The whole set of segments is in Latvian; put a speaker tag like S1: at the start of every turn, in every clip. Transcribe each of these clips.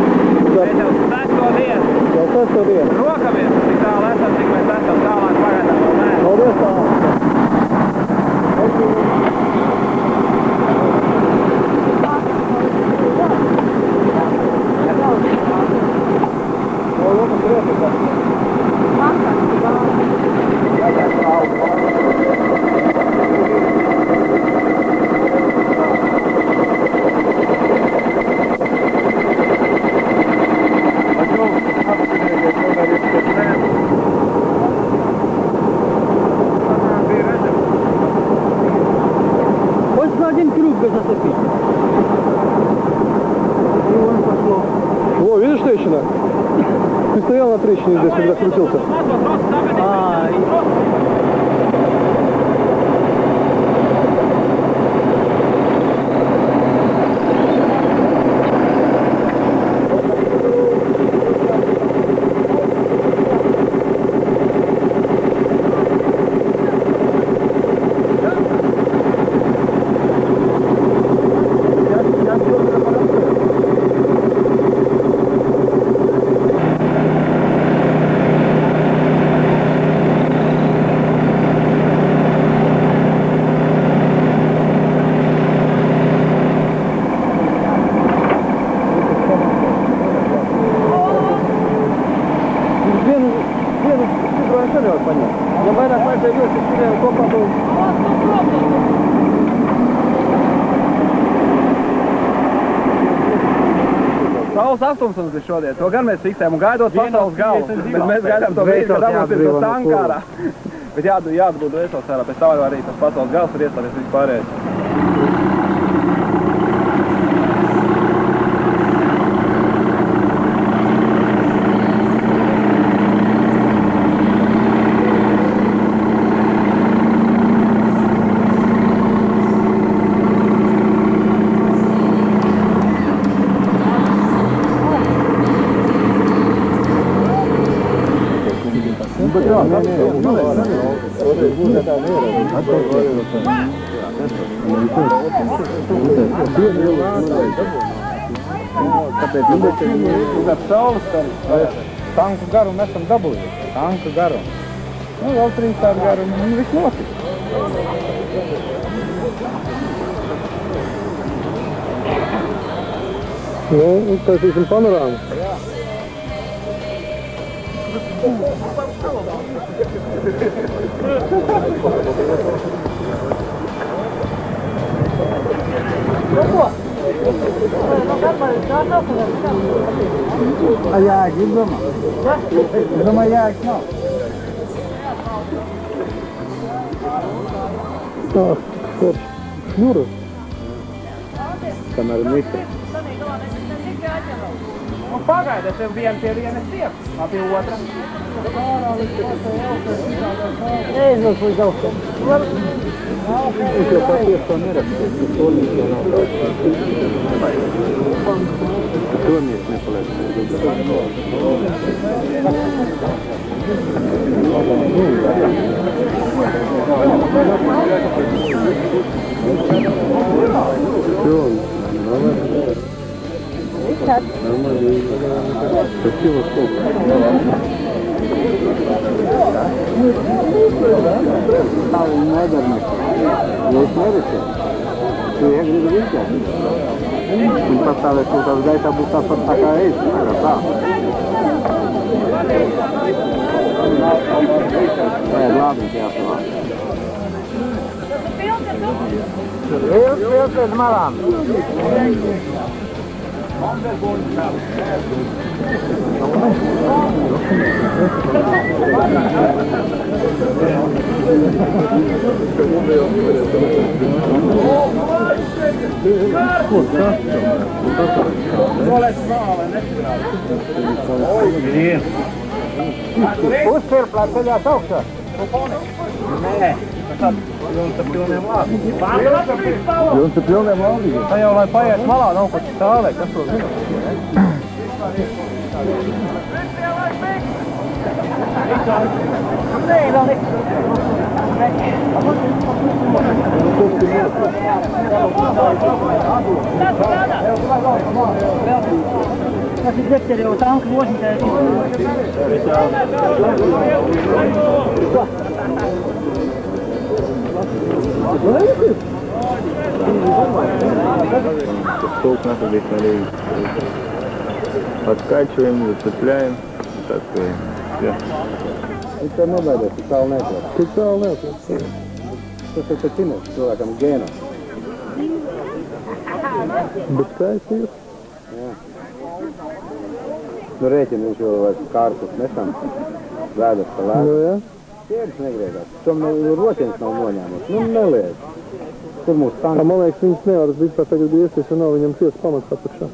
S1: Sesto dienu.
S2: Jau sesto dienu.
S1: Rokamies, cik tālu esam, cik mēs esam tālāk pagaidām vēl nē.
S2: Paldies tālāk.
S3: Один круг зацепить. И он пошло.
S2: Во, видишь трещина? Ты стоял на трещине здесь, когда крутился. Я vairāk vajadzēja vilkt, es turēju kopā to... Saules aptumsums ir šodien, to gan mēs fiksējam un gaidot pasaules galu, bet mēs gaidām to brīdi, kad dabūsim to tankārā. Bet jāatbūt vēsos ārā, pēc tā arī tas pasaules gals ir iestāties vispārējais. Kāpēc saules tanku garumu esam dabūjuši? Tanku garumu. Nu, vēl 3 tādu garumu, un viss notika. Nu, uztaisīsim panorāmu. Jā. A jāg ir domā? Es domāju, jāgs nav. Tā, kur šņuru? Kamēr mika.
S1: Nu, pagaidi, es vienu pie vienas tiek, pie otra.
S3: Ei, nu, līdz augstiem.
S2: Es jau paties to nerakstīju, ka tornīs jau nav daudz. Tornīs nepaliek. Нормально. Спасибо, сколько. Стало неодорно. Jūs nerisat? Tu iegribi visiem? Un pastāvēs to tavs gaitā būs tāpat tā kā es, tā kā tā. Nē, labi, jāsavā. Vilks pēc malām. Uzpirplāt ceļās augšā? Nē. Jums ir pilniem lādi. Jums ir pilniem lādi. Tā jau, lai paiet malā, nav pat stāvē, kas to zina. Nē, vēl nekas.
S3: Tas ir ģepteri jau tanku ložņitē.
S4: Толк надо здесь налить. Подкачиваем, зацепляем. Так и все.
S2: Это не надо, ты стал нет. Ты стал нет. Tas ir tas cīnās, cilvēkam gēna. Bet kā es ir? Jā. Nu rēķini viņš jau vairs kārtus nesam. Vēdas pa lēdu. Nu jā. Ķēris negriezās. Šom roķenis nav noņēmot. Nu neliek. Kur mūsu tanki? Man liekas, viņas nevar vispār tagad iesties, jo nav viņam sies pamats apakšā.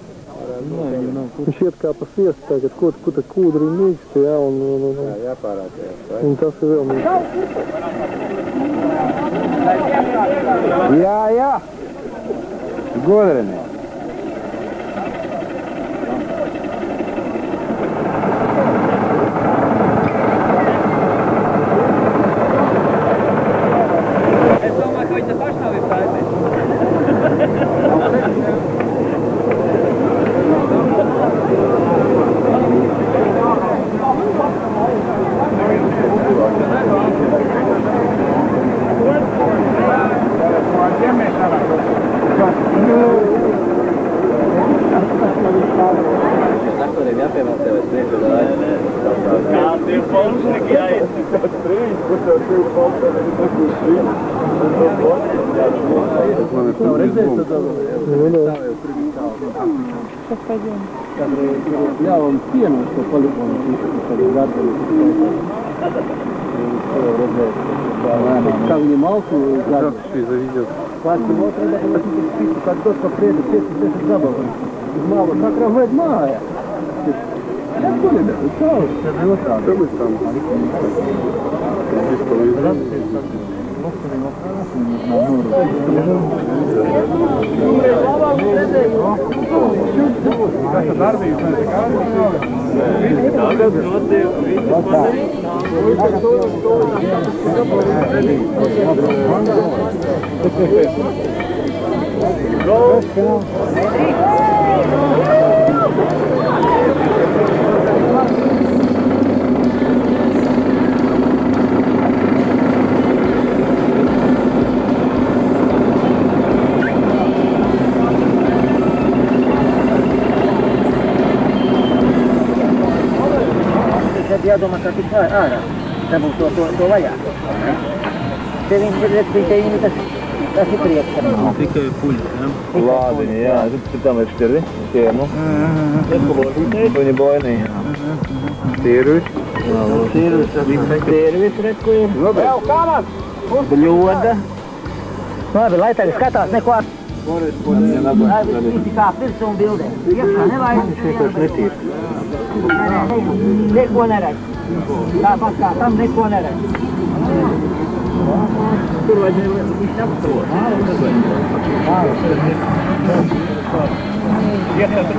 S2: Viņš iet kā pa siestu tagad, ko tad kūdri mīksti, jā, un... Jā, jāpārākajās, vai? Un tas ir vēl mīksti. Jā. Godrini.
S1: Es domāju, ka viņi paši nav iztaisīt.
S2: Jā, un pienu uz to palikonu, tad gardeli. Kā viņam alku gardeli. Pārsim otrā, bet viņš spisu, kad dos pa priedu 5-10 gabalu. Uz malu sakrā vajag māja. Ja kur ir? Čau. Tad ir otrā. Tam ir tam.
S3: Jādomā, ka tik ārā, dabūt to vajag. Te viņi tas ir priekšā.
S4: Tikai puļi, jā? Lādiņi, jā. Tam ir šķirdi, ķēmu. Viņi boinī. Tīrvis.
S3: Tīrvis, redz,
S1: Jau, kāmas!
S3: Bļoda. Labi, lai tagad skatās neko. Visi kā pirks un bildē. Iekšā nevajag.
S4: Šeit netīrs.
S3: Neko neredz. Tāpat kā tam neko neredz. Tur vajag viņš apstot.
S1: Iet, tur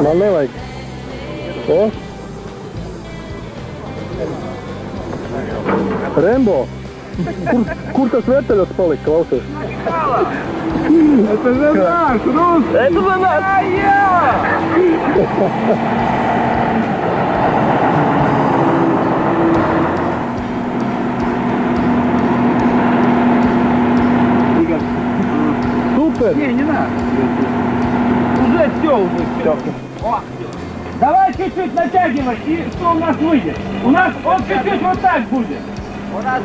S2: Man nevajag. Ko? Rembo! Kur tas vērteļos palika, klausies? Это же наш, русский! Это же наш! Не, не надо. Уже все. Давай чуть-чуть натягивать, и что у нас выйдет? У нас вот чуть-чуть вот так будет. У нас...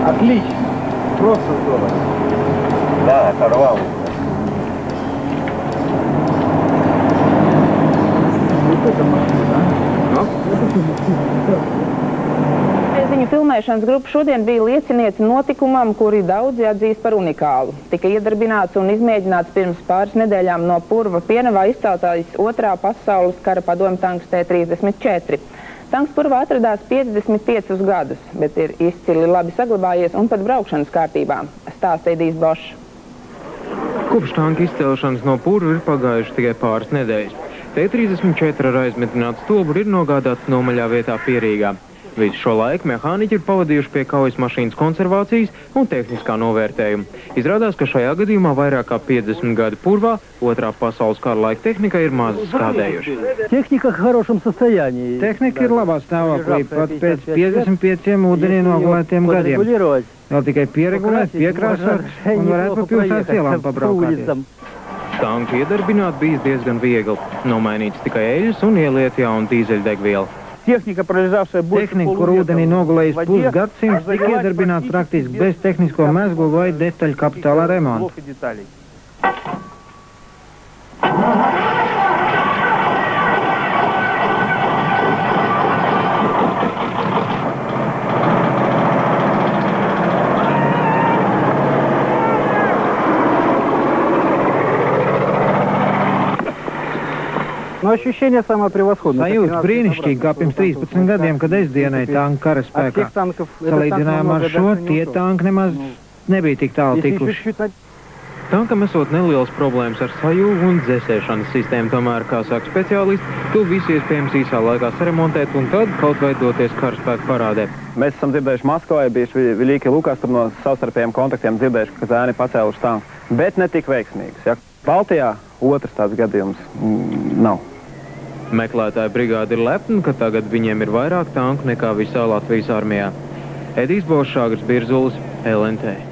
S2: Отлично. Просто здорово.
S4: Да, оторвал.
S5: Ziņu filmēšanas grupa šodien bija liecinieci notikumam, kuri daudzi atzīst par unikālu. Tika iedarbināts un izmēģināts pirms pāris nedēļām no Purva Pienavā izceltais otrā pasaules kara padomju tanks T-34. Tanks Purvā atradās 55 gadus, bet ir izcili labi saglabājies un pat braukšanas kārtībā, stāsta Edijs Bošs.
S6: Kopš tanka izcelšanas no Purva ir pagājuši tikai pāris nedēļas. T-34 ar aizmetinātu stobru ir nogādāts nomaļā vietā Pierīgā. Visu šo laiku mehāniķi ir pavadījuši pie kaujas mašīnas konservācijas un tehniskā novērtējuma. Izrādās, ka šajā gadījumā vairāk kā 50 gadi Purvā otrā pasaules kara laika tehnika ir maz skādējuši.
S3: Tehnika в хорошем состоянии.
S7: Tehnika ir labā stāvoklī, pat pēc 55 ūdenī nogulētiem gadiem. Vēl tikai pieregulēt, piekrāsot un varētu pa pilsētas ielām pabraukāties.
S6: Tanku iedarbināt bijis diezgan viegli. Nomainīts tikai eļļas un ieliet jaunu dīzeļdegvielu.
S2: Tehnika,
S7: kur ūdenī nogulējis pusgadsimts, tika iedarbināts praktiski bez tehnisko mezglu vai detaļu kapitāla remonta. Sajūta brīnišķīgi, kā pirms 13 gadiem, kad es dienēju tanku karaspēkā. Salīdzinājumā ar šo, tie tanki nemaz nebija tik tālu tikuši.
S6: Tankam esot nelielas problēmas ar sajūgu un dzēsēšanas sistēmu, tomēr, kā saka speciālisti, to visu iespējams īsā laikā saremontēt un tad kaut vai doties karaspēku parādē.
S2: Mēs esam dzirdējuši Maskavai, bijuši Viļīki Lukas, tur no savstarpējiem kontaktiem dzirdējuši, ka zēni pacēluši tanku, bet ne tik veiksmīgs. Ja? Baltijā otrs tāds gadījums nav.
S6: Meklētāja brigāde ir lepna, ka tagad viņiem ir vairāk tanku nekā visā Latvijas armijā. Edijs Bošs, Agris Birzulis, LNT.